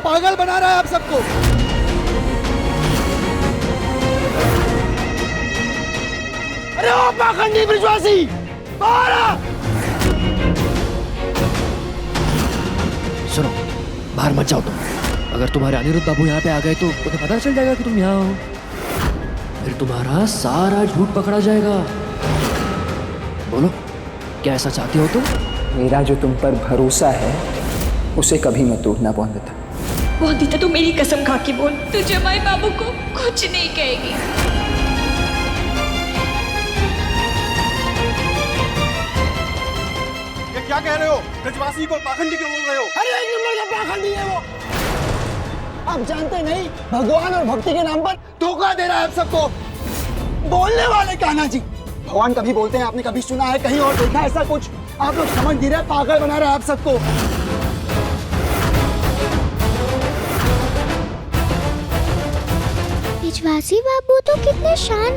पागल बना रहा है आप सबको। अरे ओ पाखंडी ब्रिजवासी, बाहर आ! सुनो, बाहर मत जाओ तुम। अगर तुम्हारे अनिरुद्ध बाबू यहाँ पे आ गए तो उन्हें पता चल जाएगा कि तुम यहाँ हो, फिर तुम्हारा सारा झूठ पकड़ा जाएगा। बोलो, क्या ऐसा चाहती हो तुम? मेरा जो तुम पर भरोसा है उसे कभी मत तोड़ना पौंदिता। पौंदिता, तू मेरी कसम खा के बोल, तू जमाई बाबू को कुछ नहीं कहेगी। ये क्या कह रहे हो? ब्रजवासी को पाखंडी क्यों बोल रहे हो? अरे एक नंबर का पाखंडी है वो। आप जानते नहीं, भगवान और भक्ति के नाम पर धोखा दे रहा है आप सबको। बोलने वाले कान्हा जी, भगवान कभी बोलते हैं, आपने कभी सुना है, कहीं और देखा ऐसा कुछ? आप लोग समझ नहीं रहे, पागल बना रहा है आप सबको। ब्रिजवासी बाबू तो कितने शांत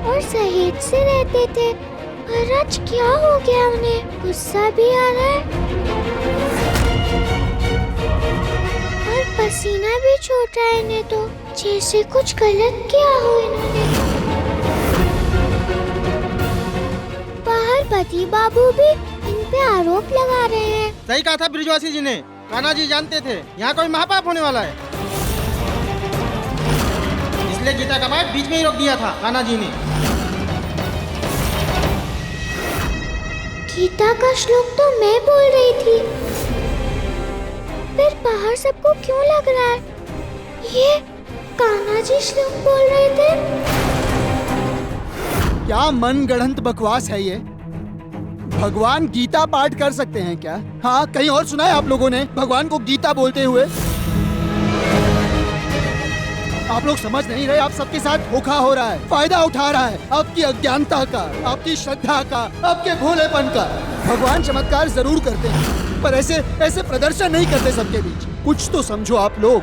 और सहेज से रहते थे, और आज क्या हो गया उन्हें? गुस्सा भी आ रहा है और पसीना भी छूट रहा है इन्हें, तो जैसे कुछ गलत किया हो इन्होंने। बाहर पति बाबू भी इन पे आरोप लगा रहे हैं। सही कहा था ब्रिजवासी जी ने, कान्हा जी जानते थे यहाँ कोई महापाप होने वाला है, इसलिए गीता का पाठ बीच में ही रोक दिया था कान्हा जी ने। गीता का श्लोक तो मैं बोल रही थी, फिर बाहर सबको क्यों लग रहा है ये कान्हा जी श्लोक बोल रहे थे? क्या मन गढ़ंत बकवास है ये? भगवान गीता पाठ कर सकते हैं क्या? हाँ, कहीं और सुना है आप लोगों ने भगवान को गीता बोलते हुए? आप लोग समझ नहीं रहे, आप सबके साथ धोखा हो रहा है, फायदा उठा रहा है आपकी अज्ञानता का, आपकी श्रद्धा का, आपके भोलेपन का। भगवान चमत्कार जरूर करते हैं, पर ऐसे ऐसे प्रदर्शन नहीं करते सबके बीच। कुछ तो समझो आप लोग।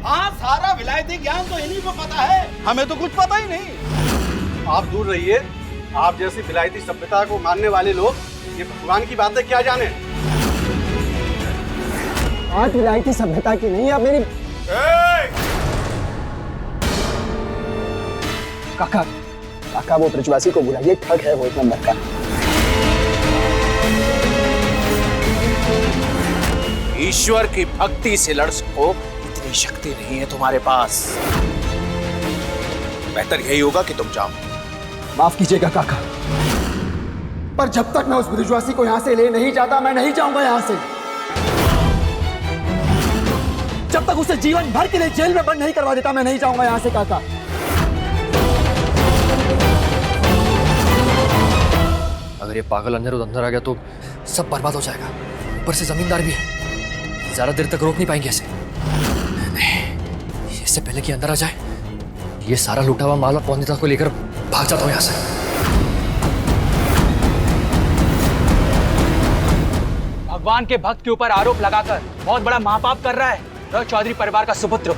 हाँ, सारा विलायती ज्ञान तो इन्हीं को पता है, हमें तो कुछ पता ही नहीं। आप दूर रहिए, आप जैसी विलायती सभ्यता को मानने वाले लोग ये भगवान की बातें क्या जाने। बात विलायती सभ्यता की नहीं, आप मेरी काका, काका वो ब्रजवासी को बुलाइए, ठग है वो एक नंबर का। ईश्वर की भक्ति से लड़ सको इतनी शक्ति नहीं है तुम्हारे पास। बेहतर यही होगा कि तुम जाओ। माफ कीजिएगा काका, पर जब तक मैं उस ब्रिजवासी को यहाँ से ले नहीं जाता, मैं नहीं जाऊंगा यहाँ से। जब तक उसे जीवन भर के लिए जेल में बंद नहीं करवा देता, मैं नहीं जाऊंगा यहाँ से काका। अगर ये पागल अनिरुद्ध अंदर आ गया तो सब बर्बाद हो जाएगा। ऊपर से जमींदार भी है, ज्यादा देर तक रोक नहीं पाएंगे इसे। नहीं, इससे पहले कि अंदर आ जाए, ये सारा लूटा हुआ माल पौंदिता को लेकर भाग जाता हूँ यहाँ से। भगवान के भक्त के ऊपर आरोप लगाकर बहुत बड़ा महापाप कर रहा है रॉय चौधरी परिवार का सुपुत्र।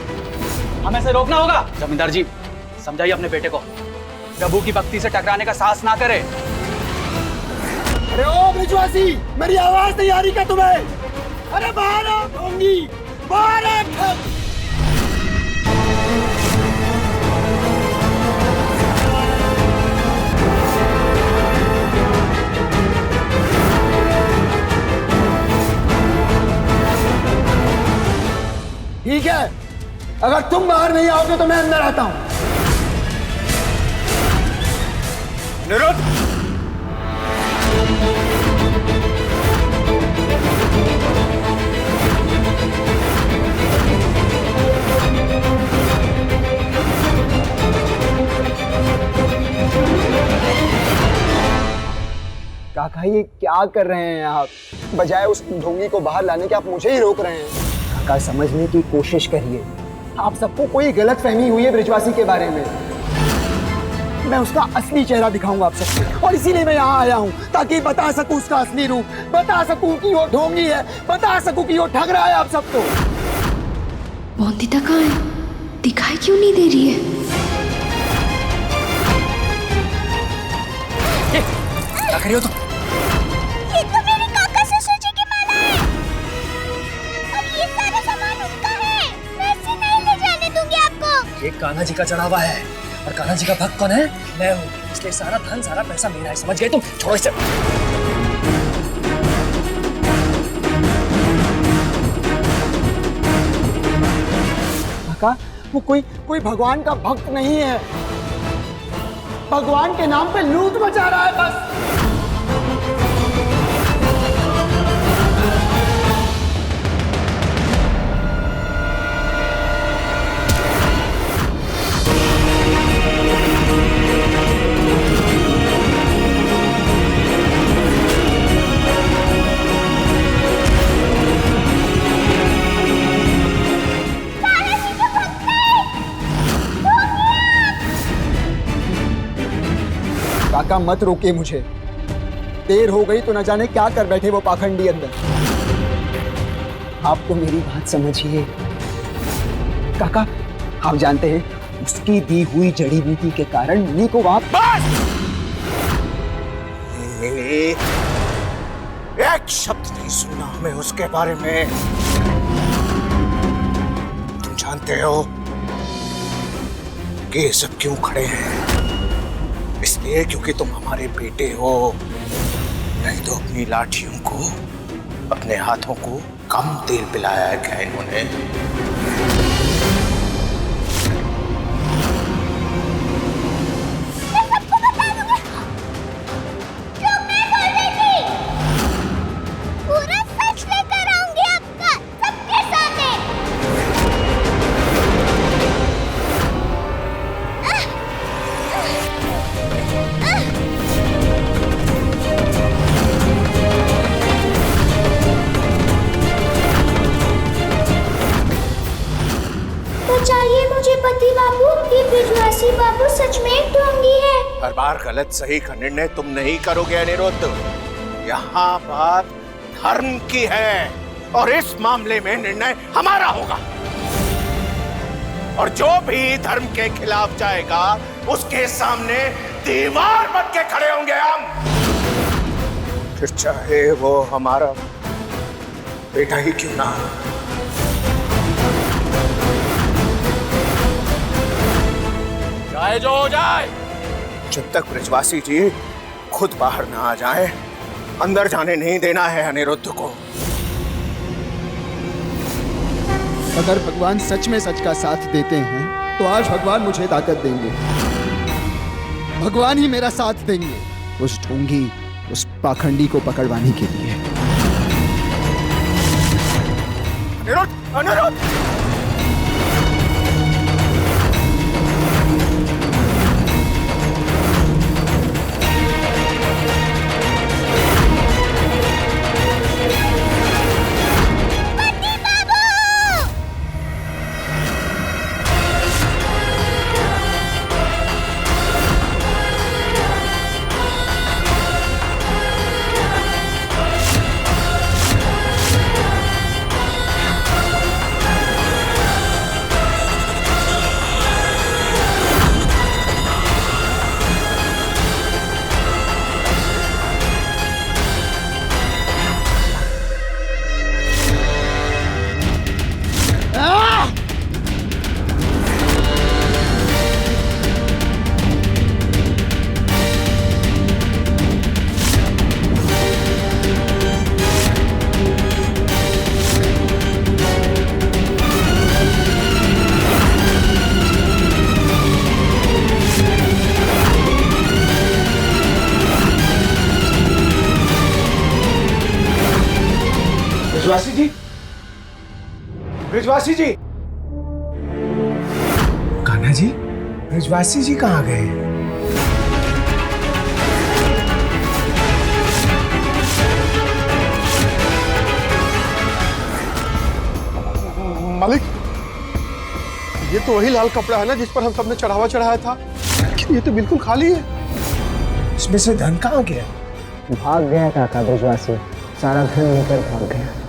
हमें इसे रोकना होगा। जमींदार जी, समझाइए अपने बेटे को, प्रभु की भक्ति से टकराने का साहस ना करे। अरे ओ ब्रिजवासी, मेरी आवाज नहीं आ रही क्या तुम्हें? अरे बाहर आ ढोंगी, बाहर आ ठग। ठीक है, अगर तुम बाहर नहीं आओगे तो मैं अंदर आता हूं। निरुद्ध, काका ये क्या कर रहे हैं आप? बजाय उस ढोंगी को बाहर लाने के आप मुझे ही रोक रहे हैं। काका समझने की कोशिश करिए, आप सबको कोई गलतफहमी हुई है ब्रिजवासी के बारे में। मैं उसका असली चेहरा दिखाऊंगा आप सबको, और इसीलिए मैं यहाँ आया हूँ, ताकि बता सकूं उसका असली रूप, बता सकूं कि वो ढोंगी है, बता सकूं कि वो ठग रहा है आप सबको। पौंदिता कहाँ है? दिखाई क्यों नहीं दे रही है? क्या कर रही हो तुम? ये कान्हा जी का चढ़ावा है और कान्हा जी का भक्त कौन है? मैं हूँ। इसलिए सारा धन सारा पैसा मेरा है, समझ गए तुम? छोड़ो इसे। काका, वो कोई भगवान का भक्त नहीं है, भगवान के नाम पे लूट मचा रहा है बस। काका मत रोकिए मुझे, देर हो गई तो न जाने क्या कर बैठे वो पाखंडी अंदर। आप तो मेरी बात समझिए काका, आप जानते हैं उसकी दी हुई जड़ी बूटी के कारण मिनी को वहां। बस! मिनी, एक शब्द नहीं सुनना हमें उसके बारे में। तुम जानते हो कि ये सब क्यों खड़े हैं? इसलिए क्योंकि तुम हमारे बेटे हो, नहीं तो अपनी लाठियों को, अपने हाथों को कम तेल पिलाया है क्या इन्होंने? पूरा सच लेकर आऊंगी आपका सबके सामने। बचाइए मुझे पति बाबू, ये ब्रिजवासी बाबू सच में एक ढोंगी है। हर बार गलत सही का निर्णय तुम नहीं करोगे अनिरुद्ध। यहाँ बात धर्म की है और इस मामले में निर्णय हमारा होगा। और जो भी धर्म के खिलाफ जाएगा उसके सामने दीवार बन के खड़े होंगे हम, फिर चाहे वो हमारा बेटा ही क्यों ना हो। चाहे जो हो जाए, जब तक ब्रिजवासी जी खुद बाहर ना आ जाए, अंदर जाने नहीं देना है अनिरुद्ध को। अगर भगवान सच में सच का साथ देते हैं तो आज भगवान मुझे ताकत देंगे, भगवान ही मेरा साथ देंगे उस ढोंगी, उस पाखंडी को पकड़वाने के लिए। अनिरुद्ध, अनिरुद्ध! ब्रिजवासी जी, ब्रिजवासी जी, कान्हा जी, ब्रिजवासी जी कहाँ गए? मालिक, ये तो वही लाल कपड़ा है ना जिस पर हम सबने चढ़ावा चढ़ाया था, लेकिन ये तो बिल्कुल खाली है। इसमें से धन कहाँ गया? भाग गया काका ब्रिजवासी, सारा धन लेकर भाग गया।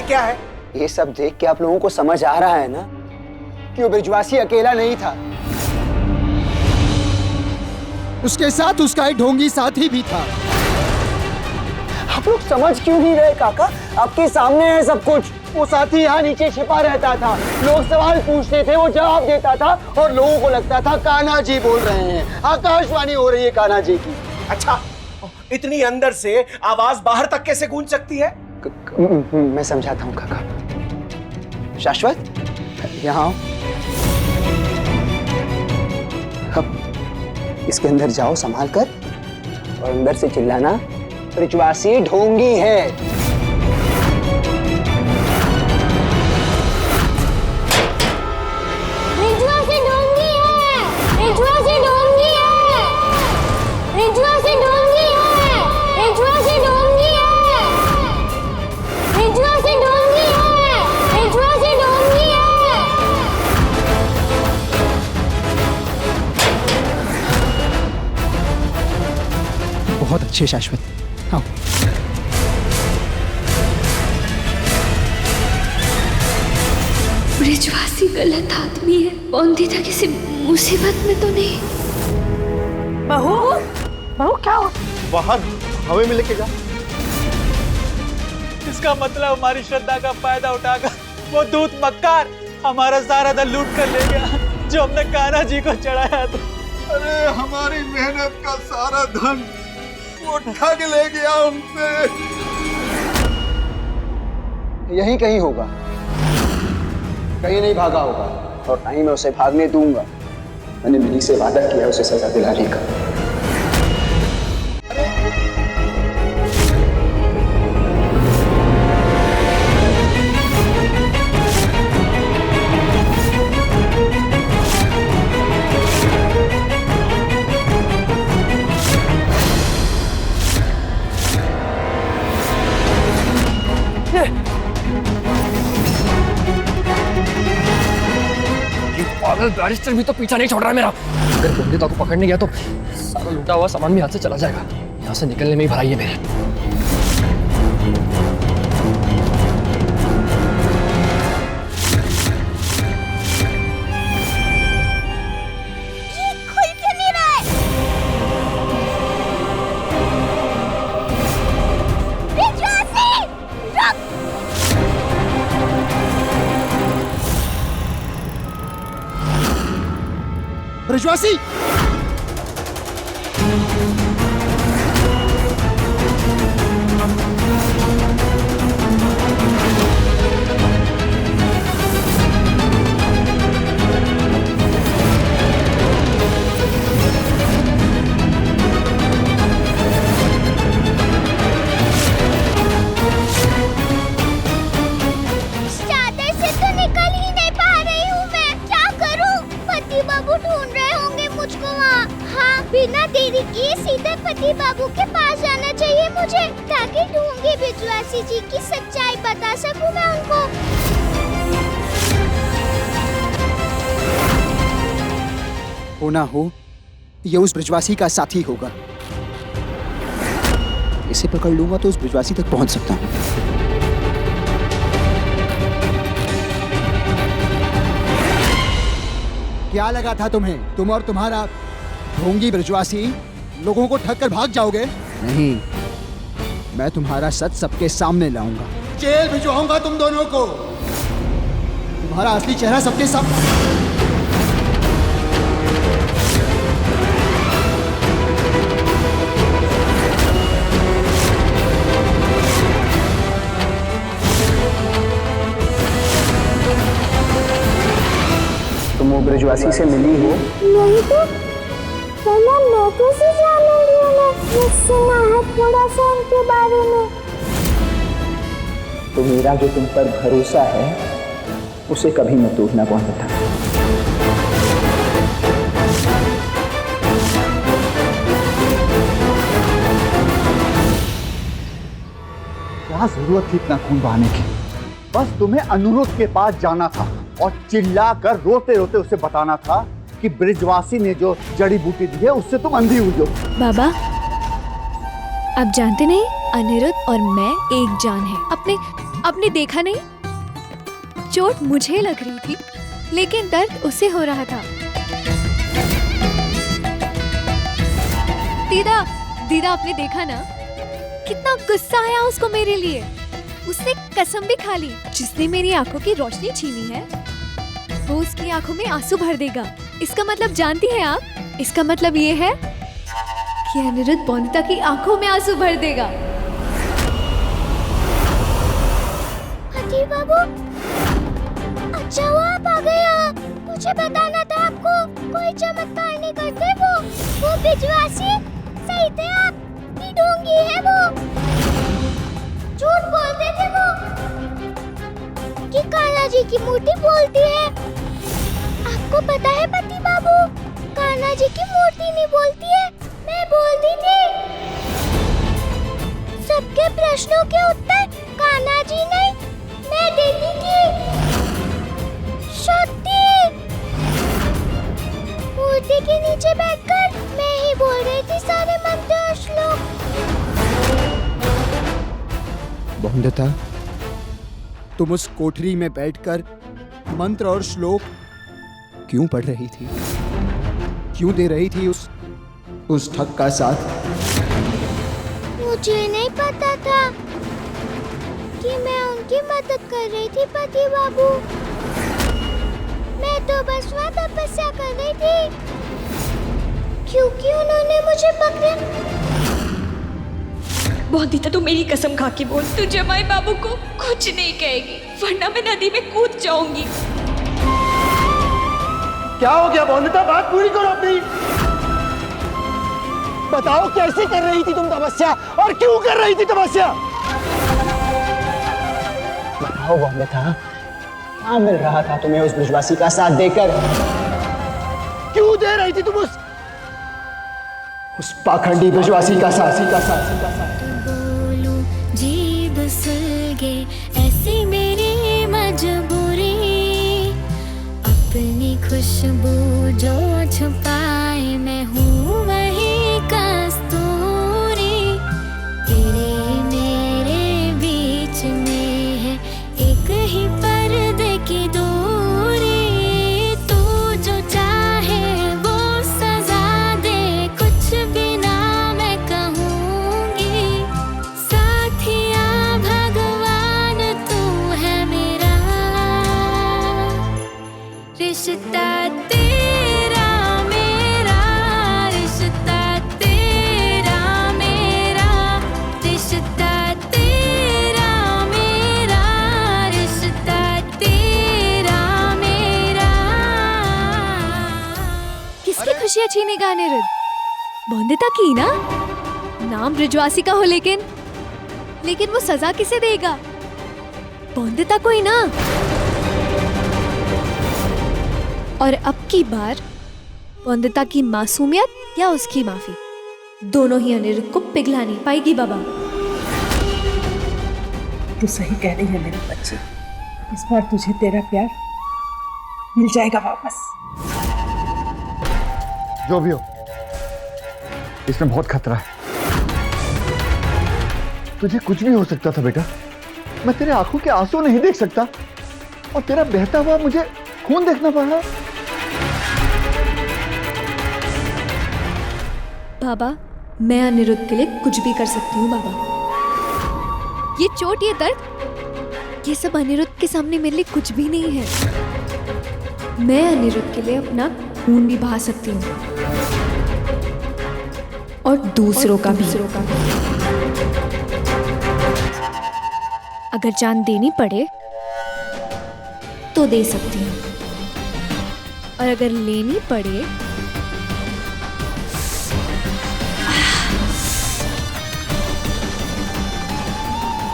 क्या है? ये सब देख के आप लोगों को समझ आ रहा है ना कि वो ब्रिजवासी अकेला नहीं था, उसके साथ उसका एक ढोंगी साथी भी था। आप लोग समझ क्यों नहीं रहे काका? आपके सामने है सब कुछ। वो साथी यहाँ नीचे छिपा रहता था, लोग सवाल पूछते थे, वो जवाब देता था और लोगों को लगता था कान्हा जी बोल रहे हैं, आकाशवाणी हो रही है कान्हा जी की। अच्छा, इतनी अंदर से आवाज बाहर तक कैसे गूंज सकती है? मैं समझाता हूँ काका। शाश्वत, यहाँ आओ। अब इसके अंदर जाओ संभाल कर और अंदर से चिल्लाना, ब्रिजवासी ढोंगी है। बहुत अच्छे शाश्वत, आओ। ब्रिजवासी गलत आदमी है। बौंदीता किसी मुसीबत में तो नहीं? बहू, बहू क्या हो? बाहर हमें में लेके जा। इसका मतलब हमारी श्रद्धा का फायदा उठाकर वो दूत मक्कार हमारा सारा धन लूट कर ले गया जो हमने कान्हा जी को चढ़ाया था। अरे हमारी मेहनत का सारा धन वो ठग ले गया हमसे। यही कहीं होगा, कहीं नहीं भागा होगा और नहीं मैं उसे भागने दूंगा। मैंने मिली से वादा किया उसे सजा दिलाने का। बैरिस्टर भी तो पीछा नहीं छोड़ रहा है मेरा। अगर बंदिता को पकड़ने गया तो सारा लूटा हुआ सामान भी हाथ से चला जाएगा। यहाँ से निकलने में ही भलाई है मेरे। ये खुल क्यों नहीं रहा है? ब्रिजवासी, रुक! ब्रिजवासी, चादर से तो निकल ही नहीं पा रही हूँ मैं। क्या करूँ? पति बाबू ढूंढ रहे होंगे मुझको वहाँ। हाँ, बिना देरी किए सीधे पति बाबू के पास जाना चाहिए मुझे, ताकि ढूंढे ब्रिजवासी जी की सच्चाई बता सकूँ मैं उनको। हो ना हो, ये उस ब्रिजवासी का साथी होगा। इसे पकड़ लूंगा तो उस ब्रिजवासी तक पहुंच सकता हूँ। क्या लगा था तुम्हें? तुम और तुम्हारा ढोंगी ब्रिजवासी लोगों को ठग कर भाग जाओगे? नहीं, मैं तुम्हारा सच सबके सामने लाऊंगा। जेल भिजवाऊंगा तुम दोनों को। तुम्हारा असली चेहरा सबके सामने। तुम वो ब्रिजवासी से मिली हो? नहीं तो मैं कैसे जानूंगी उन्हें? मुझसे ना है थोड़ा सा उनके बारे में। तो मेरा जो तुम पर भरोसा है उसे कभी मत टूटना पहुंचता। क्या जरूरत थी इतना खून बहाने की? बस तुम्हें अनुरुद्ध के पास जाना था और चिल्लाकर रोते रोते उसे बताना था कि ब्रिजवासी ने जो जड़ी बूटी दी है उससे तुम अंधी हुई हो। बाबा, आप जानते नहीं, अनिरुद्ध और मैं एक जान है। अपने आपने देखा नहीं, चोट मुझे लग रही थी लेकिन दर्द उसे हो रहा था। दीदा, दीदा आपने देखा ना कितना गुस्सा आया उसको मेरे लिए। उसने कसम भी खा ली, जिसने मेरी आंखों की रोशनी छीनी है वो उसकी आंखों में आंसू भर देगा। इसका मतलब जानती हैं आप? इसका मतलब ये है कि अनिरुद्ध बौंदिता की आंखों में आंसू भर देगा। पति बाबू, अच्छा हुआ आप आ गए यहाँ। मुझे बताना था आपको, कोई चमत्कार नहीं करते वो बिजवासी सही थे आप, भी ढोंगी है वो। झूठ बोलते थे वो कि कान्हा जी की मूर्ति बोलती है। आपको पता है पति बाबू, कान्हा जी की मूर्ति नहीं बोलती है, मैं बोलती थी। सबके प्रश्नों के उत्तर कान्हा जी नहीं, मैं देती थी। सत्य, मूर्ति के नीचे बैठकर मैं ही बोल रही थी सारे मंत्र और श्लोक। बौंदिता, तुम उस कोठरी में बैठकर मंत्र और श्लोक क्यों पढ़ रही थी? क्यों दे रही थी उस ठग का साथ? मुझे नहीं पता था कि मैं उनकी मदद कर रही थी पति बाबू। मैं तो बस वहाँ तपस्या कर रही थी क्योंकि उन्होंने मुझे पकड़ा। बौंदिता, तू मेरी कसम खा के बोल, तू जमाई बाबू को कुछ नहीं कहेगी, वरना मैं नदी में कूद जाऊंगी। क्या हो गया बौंदिता? बात पूरी करो अपनी। बताओ कैसे कर रही थी तुम तपस्या और क्यों कर रही थी तपस्या? बताओ बौंदिता, क्या मिल रहा था तुम्हें उस ब्रजवासी का साथ देकर? क्यों दे रही थी तुम उस पाखंडी ब्रजवासी का साथ? बोलूं जीभ सुलगे ऐसी मेरी मजबूरी, अपनी खुशबू जो छुपाए मैं हूँ वही कस्तूरी। तेरे मेरे बीच में है एक ही पर्दे की दूरी, तू जो चाहे वो सजा दे, कुछ भी ना मैं कहूँगी। साथिया भगवान तू है मेरा, रिश्ता तेरा मेरा, रिश्ता तेरा मेरा, रिश्ता तेरा मेरा, रिश्ता तेरा मेरा। किसकी खुशियाँ छीनेगा अनिरुद्ध? बौंदिता की ना? नाम ब्रजवासी का हो लेकिन वो सजा किसे देगा? बौंदिता को ही ना। और अब की बार बौंदिता की मासूमियत या उसकी माफी, दोनों ही अनिरुद्ध को पिघला नहीं पाएगी बाबा। तू सही कह रही है मेरी बच्ची, इस बार तुझे तेरा प्यार मिल जाएगा वापस। जो भी हो, इसमें बहुत खतरा है। तुझे कुछ भी हो सकता था बेटा। मैं तेरे आंखों के आंसू नहीं देख सकता और तेरा बहता हुआ मुझे खून देखना पड़ा। बाबा, मैं अनिरुद्ध के लिए कुछ भी कर सकती हूँ बाबा। ये चोट, ये दर्द, ये सब अनिरुद्ध के सामने मेरे लिए कुछ भी नहीं है। मैं अनिरुद्ध के लिए अपना खून भी बहा सकती हूँ और दूसरों का भी। अगर जान देनी पड़े तो दे सकती हूँ, और अगर लेनी पड़े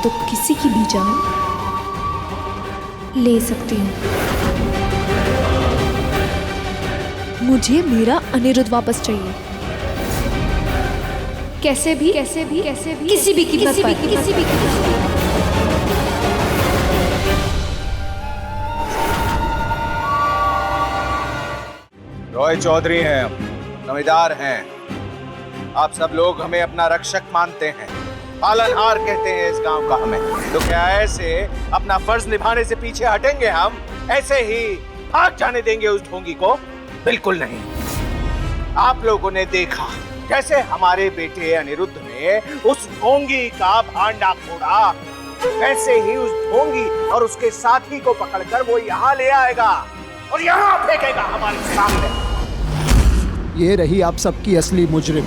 तो किसी की भी जान ले सकती हूँ। मुझे मेरा अनिरुद्ध वापस चाहिए, कैसे भी किसी भी कीमत पर। रॉय चौधरी हैं, जमींदार हैं। आप सब लोग हमें अपना रक्षक मानते हैं, पालनहार कहते हैं इस गांव का हमें। तो क्या ऐसे अपना फर्ज निभाने से पीछे हटेंगे हम? ऐसे ही भाग जाने देंगे उस ढोंगी को? बिल्कुल नहीं। आप लोगों ने देखा कैसे हमारे बेटे अनिरुद्ध ने उस ढोंगी का भांडा फोड़ा। ऐसे ही उस ढोंगी और उसके साथी को पकड़कर वो यहाँ ले आएगा और यहाँ फेंकेगा हमारे सामने। ये रही आप सबकी असली मुजरिम।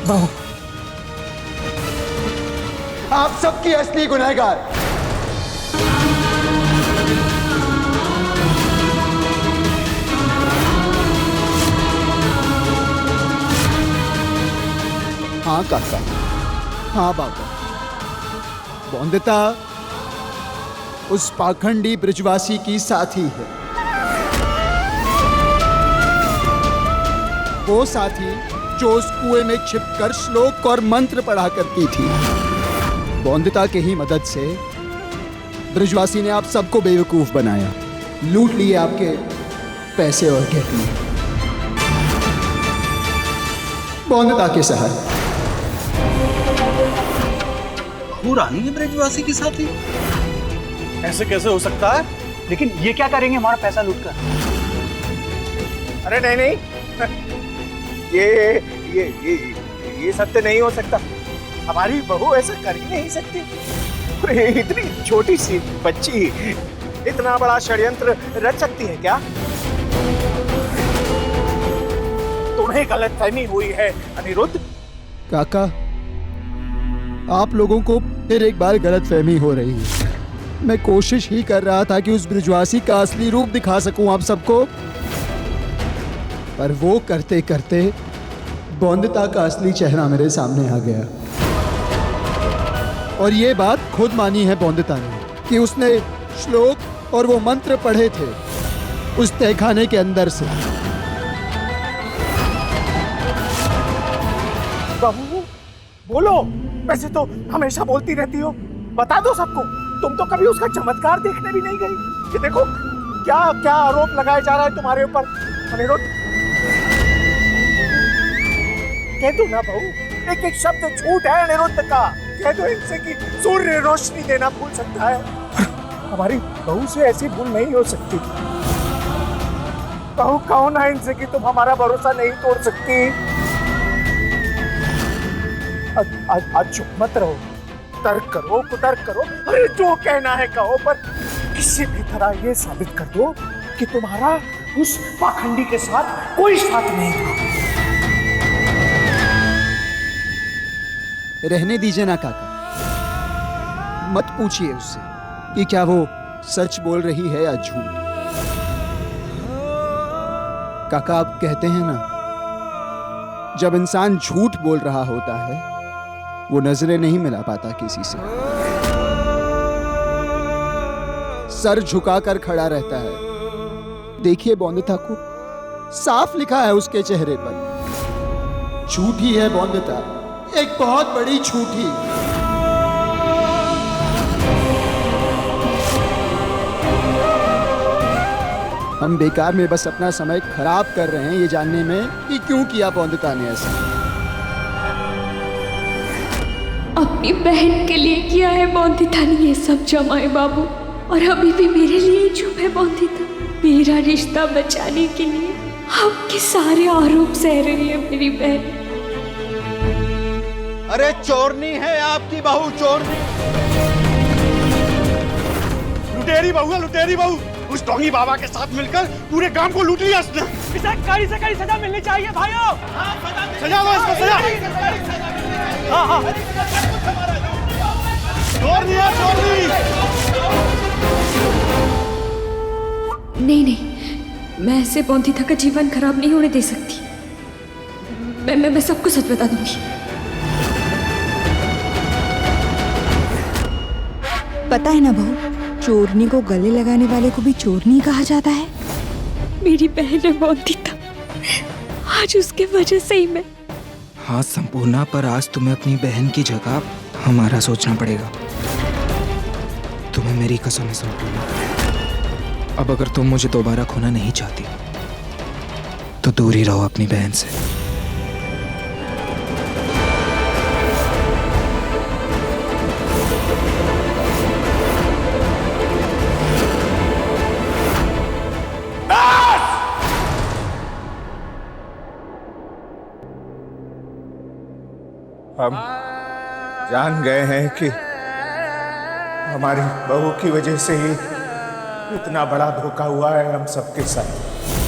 बहू, आप सबकी असली गुनहगार। हाँ काका, हाँ बाबा, बौंदता उस पाखंडी ब्रिजवासी की साथी है। वो साथी जो उस कुएं में छिपकर श्लोक और मंत्र पढ़ा करती थी। बौंदता के ही मदद से ब्रिजवासी ने आप सबको बेवकूफ बनाया, लूट लिए आपके पैसे और गहने। बौंदता के सहारे। रानी है ब्रिजवासी की साथी? ऐसे कैसे हो सकता है? लेकिन ये क्या करेंगे हमारा पैसा लूटकर? अरे नहीं नहीं, ये सत्य नहीं हो सकता। हमारी बहू ऐसा कर ही नहीं सकती। अरे इतनी छोटी सी बच्ची इतना बड़ा षड्यंत्र रच सकती है क्या? तुम्हें गलतफहमी हुई है अनिरुद्ध। काका, आप लोगों को फिर एक बार गलतफहमी हो रही है। मैं कोशिश ही कर रहा था कि उस ब्रिजवासी का असली रूप दिखा सकूं आप सबको, पर वो करते करते बौंदता का असली चेहरा मेरे सामने आ गया। और ये बात खुद मानी है बौंदता ने कि उसने श्लोक और वो मंत्र पढ़े थे उस तहखाने के अंदर से। बहू बोलो, वैसे तो हमेशा बोलती रहती हो, बता दो सबको। तुम तो कभी उसका चमत्कार देखने भी नहीं गई। ये देखो क्या क्या आरोप लगाया जा रहा है तुम्हारे ऊपर अनिरुद्ध। कह दो ना बहू, एक एक शब्द झूठ है अनिरुद्ध का। कह दो इनसे कि सूर्य रोशनी देना भूल सकता है, हमारी बहू से ऐसी भूल नहीं हो सकती। बहू कहो ना इनसे कि तुम हमारा भरोसा नहीं तोड़ सकती। आज चुप मत रहो, तर्क करो, कुतर्क करो, अरे जो कहना है कहो, पर किसी भी तरह ये साबित कर दो कि तुम्हारा उस पाखंडी के साथ कोई साथ नहीं था। रहने दीजिए ना काका, मत पूछिए उससे कि क्या वो सच बोल रही है या झूठ। काका, आप कहते हैं ना, जब इंसान झूठ बोल रहा होता है वो नजरें नहीं मिला पाता किसी से, सर झुकाकर खड़ा रहता है। देखिए बौंदता को, साफ लिखा है उसके चेहरे पर, झूठी है बौंदता, एक बहुत बड़ी झूठी। हम बेकार में बस अपना समय खराब कर रहे हैं ये जानने में कि क्यों किया बौंदता ने ऐसा। अपनी बहन के लिए किया है बौंदिता ने ये सब जमाए बाबू, और अभी भी मेरे लिए चुप है बौंदिता। मेरा रिश्ता बचाने के लिए आपके सारे आरोप सह रही है मेरी बहन। अरे चोरनी है आपकी बहू, चोरनी, लुटेरी बहू है, लुटेरी बहू। उस ढोंगी बाबा के साथ मिलकर पूरे गांव को लूट लिया उसने। इसे कड़ी से कड़ी सजा मिलनी चाहिए भाइयों। सजा दो इसको, सजा। हाँ हाँ, चोरनी है, चोरनी। नहीं नहीं, मैं ऐसे बौंदिता का जीवन खराब नहीं होने दे सकती। मैं सबको सच बता दूंगी। पता है ना बहू, चोरनी को गले लगाने वाले को भी चोरनी कहा जाता है। मेरी बहन है बौंदिता, आज उसके वजह से ही मैं। हाँ संपूर्णा, पर आज तुम्हें अपनी बहन की जगह हमारा सोचना पड़ेगा। तुम्हें मेरी कसम है संपूर्णा, अब अगर तुम मुझे दोबारा खोना नहीं चाहती तो दूर ही रहो अपनी बहन से। हम जान गए हैं कि हमारी बहू की वजह से ही इतना बड़ा धोखा हुआ है हम सबके साथ।